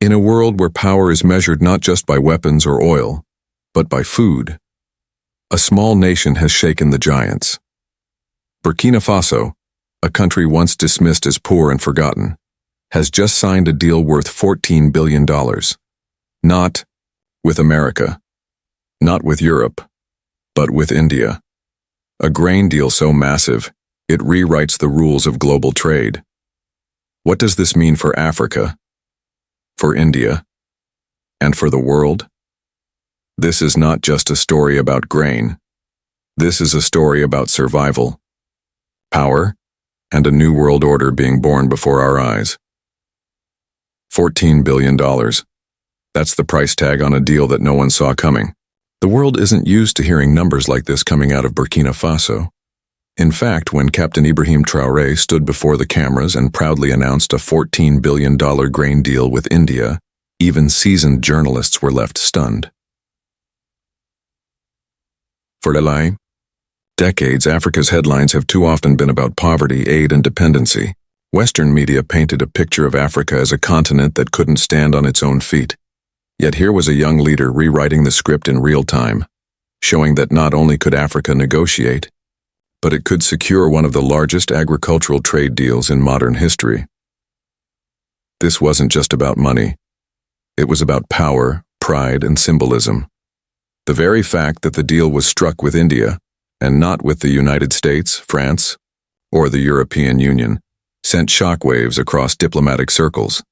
In a world where power is measured not just by weapons or oil, but by food, a small nation has shaken the giants. Burkina Faso, a country once dismissed as poor and forgotten, has just signed a deal worth $14 billion. Not with America, not with Europe, but with India. A grain deal so massive, it rewrites the rules of global trade. What does this mean for Africa, for India, and for the world? This is not just a story about grain. This is a story about survival, power, and a new world order being born before our eyes. $14 billion. That's the price tag on a deal that no one saw coming. The world isn't used to hearing numbers like this coming out of Burkina Faso. In fact, when Captain Ibrahim Traoré stood before the cameras and proudly announced a $14 billion grain deal with India, even seasoned journalists were left stunned. For decades, Africa's headlines have too often been about poverty, aid, and dependency. Western media painted a picture of Africa as a continent that couldn't stand on its own feet. Yet here was a young leader rewriting the script in real time, showing that not only could Africa negotiate, but it could secure one of the largest agricultural trade deals in modern history. This wasn't just about money. It was about power, pride, and symbolism. The very fact that the deal was struck with India, and not with the United States, France, or the European Union, sent shockwaves across diplomatic circles.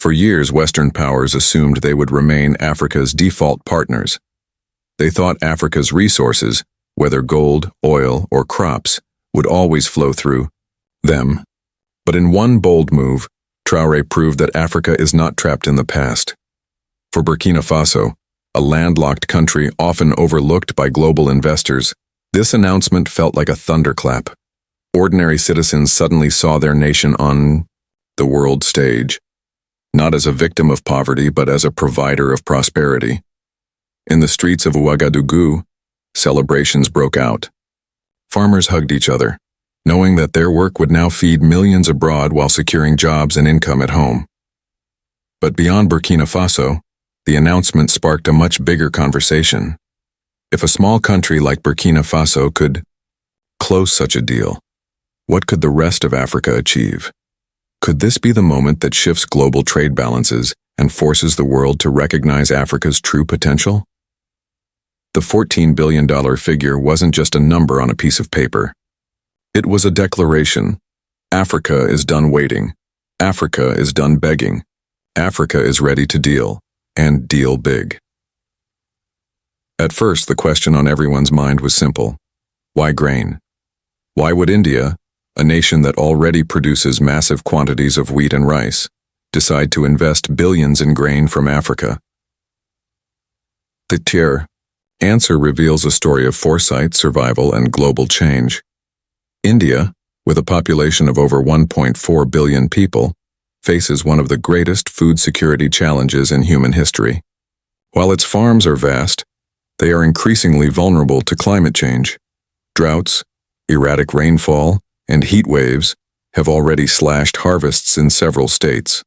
For years, Western powers assumed they would remain Africa's default partners. They thought Africa's resources, whether gold, oil, or crops, would always flow through them. But in one bold move, Traoré proved that Africa is not trapped in the past. For Burkina Faso, a landlocked country often overlooked by global investors, this announcement felt like a thunderclap. Ordinary citizens suddenly saw their nation on the world stage, not as a victim of poverty, but as a provider of prosperity. In the streets of Ouagadougou, celebrations broke out. Farmers hugged each other, knowing that their work would now feed millions abroad while securing jobs and income at home. But beyond Burkina Faso, the announcement sparked a much bigger conversation. If a small country like Burkina Faso could close such a deal, what could the rest of Africa achieve? Could this be the moment that shifts global trade balances and forces the world to recognize Africa's true potential? The $14 billion figure wasn't just a number on a piece of paper. It was a declaration. Africa is done waiting. Africa is done begging. Africa is ready to deal, and deal big. At first, the question on everyone's mind was simple. Why grain? Why would India, a nation that already produces massive quantities of wheat and rice, decide to invest billions in grain from Africa? The answer reveals a story of foresight, survival, and global change. India, with a population of over 1.4 billion people, faces one of the greatest food security challenges in human history. While its farms are vast, they are increasingly vulnerable to climate change. Droughts, erratic rainfall, and heat waves have already slashed harvests in several states.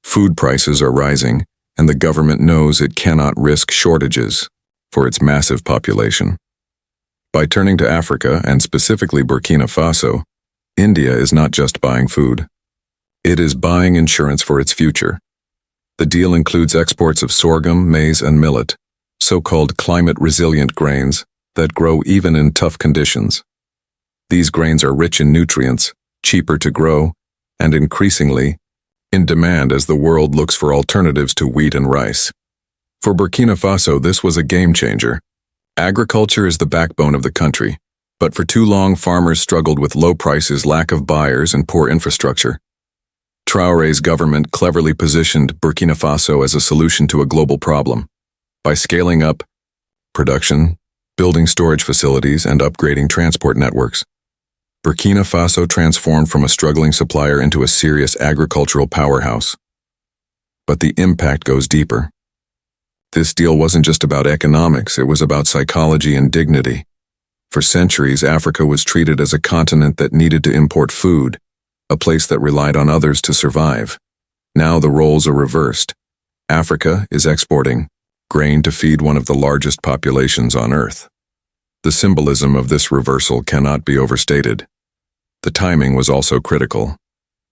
Food prices are rising, and the government knows it cannot risk shortages for its massive population. By turning to Africa, and specifically Burkina Faso, India is not just buying food. It is buying insurance for its future. The deal includes exports of sorghum, maize, and millet, so-called climate-resilient grains that grow even in tough conditions. These grains are rich in nutrients, cheaper to grow, and increasingly in demand as the world looks for alternatives to wheat and rice. For Burkina Faso, this was a game changer. Agriculture is the backbone of the country, but for too long farmers struggled with low prices, lack of buyers, and poor infrastructure. Traoré's government cleverly positioned Burkina Faso as a solution to a global problem. By scaling up production, building storage facilities, and upgrading transport networks, Burkina Faso transformed from a struggling supplier into a serious agricultural powerhouse. But the impact goes deeper. This deal wasn't just about economics, it was about psychology and dignity. For centuries, Africa was treated as a continent that needed to import food, a place that relied on others to survive. Now the roles are reversed. Africa is exporting grain to feed one of the largest populations on Earth. The symbolism of this reversal cannot be overstated. The timing was also critical.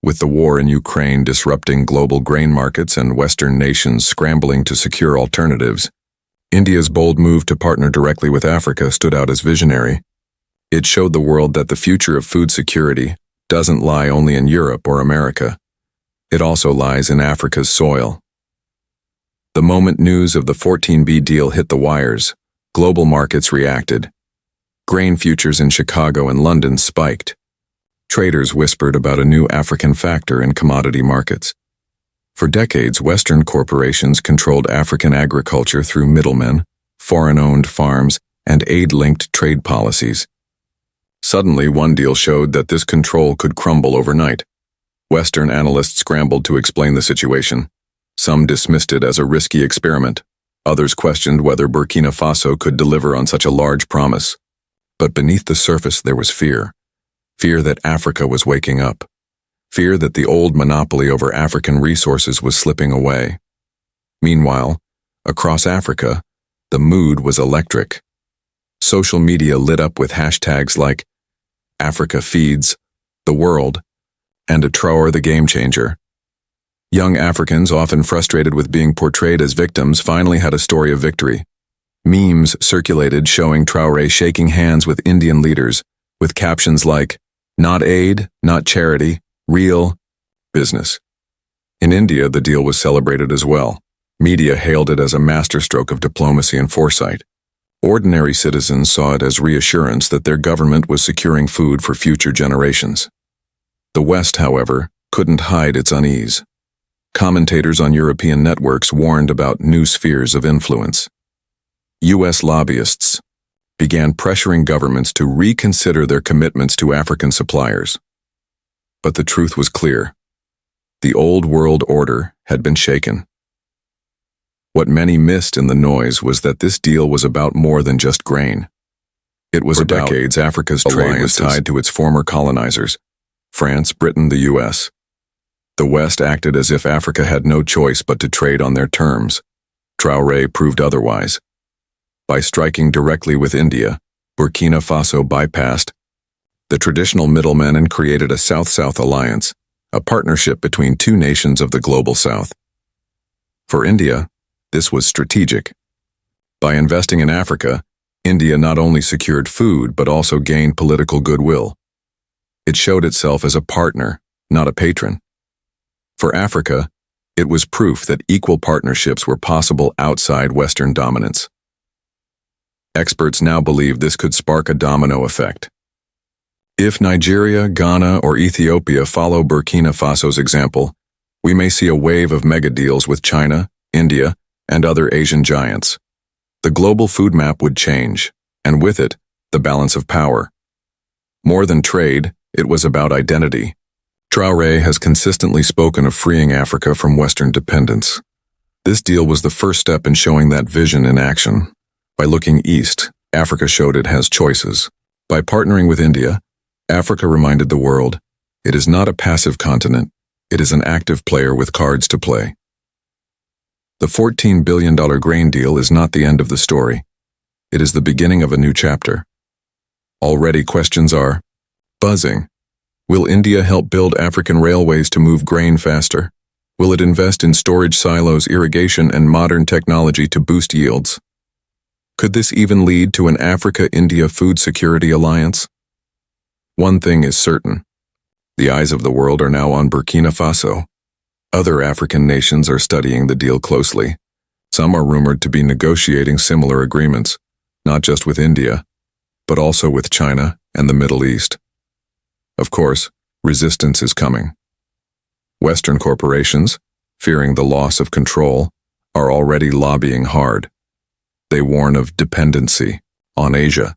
With the war in Ukraine disrupting global grain markets and Western nations scrambling to secure alternatives, India's bold move to partner directly with Africa stood out as visionary. It showed the world that the future of food security doesn't lie only in Europe or America. It also lies in Africa's soil. The moment news of the 14B deal hit the wires, global markets reacted. Grain futures in Chicago and London spiked. Traders whispered about a new African factor in commodity markets. For decades, Western corporations controlled African agriculture through middlemen, foreign-owned farms, and aid-linked trade policies. Suddenly, one deal showed that this control could crumble overnight. Western analysts scrambled to explain the situation. Some dismissed it as a risky experiment. Others questioned whether Burkina Faso could deliver on such a large promise. But beneath the surface there was fear. Fear that Africa was waking up. Fear that the old monopoly over African resources was slipping away. Meanwhile, across Africa, the mood was electric. Social media lit up with hashtags like Africa Feeds, The World, and a Traore the Game Changer. Young Africans, often frustrated with being portrayed as victims, finally had a story of victory. Memes circulated showing Traoré shaking hands with Indian leaders, with captions like, "Not aid, not charity, real business." In India, the deal was celebrated as well. Media hailed it as a masterstroke of diplomacy and foresight. Ordinary citizens saw it as reassurance that their government was securing food for future generations. The West, however, couldn't hide its unease. Commentators on European networks warned about new spheres of influence. U.S. lobbyists began pressuring governments to reconsider their commitments to African suppliers. But the truth was clear. The old world order had been shaken. What many missed in the noise was that this deal was about more than just grain. It was about decades Africa's trade was tied to its former colonizers, France, Britain, the U.S. The West acted as if Africa had no choice but to trade on their terms. Traoré proved otherwise. By striking directly with India, Burkina Faso bypassed the traditional middlemen and created a South-South alliance, a partnership between two nations of the global South. For India, this was strategic. By investing in Africa, India not only secured food but also gained political goodwill. It showed itself as a partner, not a patron. For Africa, it was proof that equal partnerships were possible outside Western dominance. Experts now believe this could spark a domino effect. If Nigeria, Ghana, or Ethiopia follow Burkina Faso's example, we may see a wave of mega deals with China, India, and other Asian giants. The global food map would change, and with it, the balance of power. More than trade, it was about identity. Traoré has consistently spoken of freeing Africa from Western dependence. This deal was the first step in showing that vision in action. By looking east, Africa showed it has choices. By partnering with India, Africa reminded the world, it is not a passive continent, it is an active player with cards to play. The $14 billion grain deal is not the end of the story. It is the beginning of a new chapter. Already questions are buzzing. Will India help build African railways to move grain faster? Will it invest in storage silos, irrigation, and modern technology to boost yields? Could this even lead to an Africa-India food security alliance? One thing is certain. The eyes of the world are now on Burkina Faso. Other African nations are studying the deal closely. Some are rumored to be negotiating similar agreements, not just with India, but also with China and the Middle East. Of course, resistance is coming. Western corporations, fearing the loss of control, are already lobbying hard. They warn of dependency on Asia,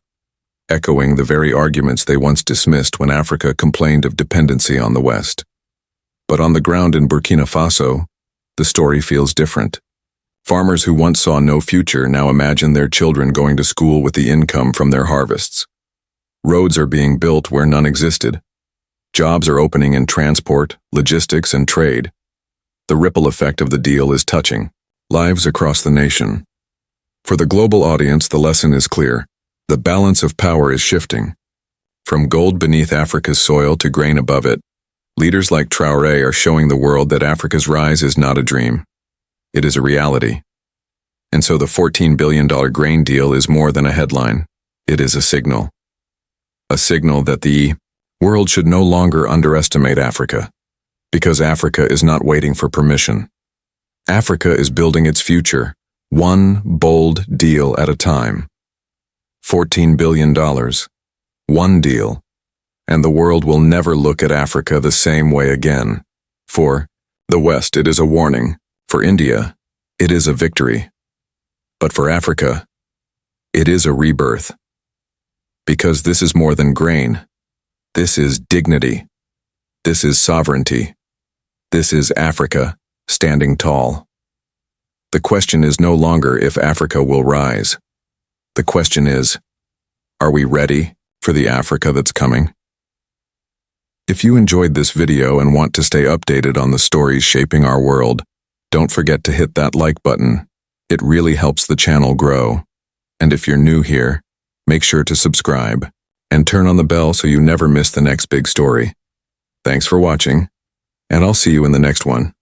echoing the very arguments they once dismissed when Africa complained of dependency on the West. But on the ground in Burkina Faso, the story feels different. Farmers who once saw no future now imagine their children going to school with the income from their harvests. Roads are being built where none existed. Jobs are opening in transport, logistics, and trade. The ripple effect of the deal is touching. lives across the nation. For the global audience, the lesson is clear. The balance of power is shifting. From gold beneath Africa's soil to grain above it, leaders like Traoré are showing the world that Africa's rise is not a dream. It is a reality. And so the $14 billion grain deal is more than a headline. It is a signal. A signal that the world should no longer underestimate Africa, because Africa is not waiting for permission. Africa is building its future, one bold deal at a time. $14 billion, one deal, and the world will never look at Africa the same way again. For the West, it is a warning. For India, it is a victory. But for Africa, it is a rebirth. Because this is more than grain. This is dignity. This is sovereignty. This is Africa standing tall. The question is no longer if Africa will rise. The question is, are we ready for the Africa that's coming? If you enjoyed this video and want to stay updated on the stories shaping our world, don't forget to hit that like button. It really helps the channel grow. And if you're new here, make sure to subscribe and turn on the bell so you never miss the next big story. Thanks for watching, and I'll see you in the next one.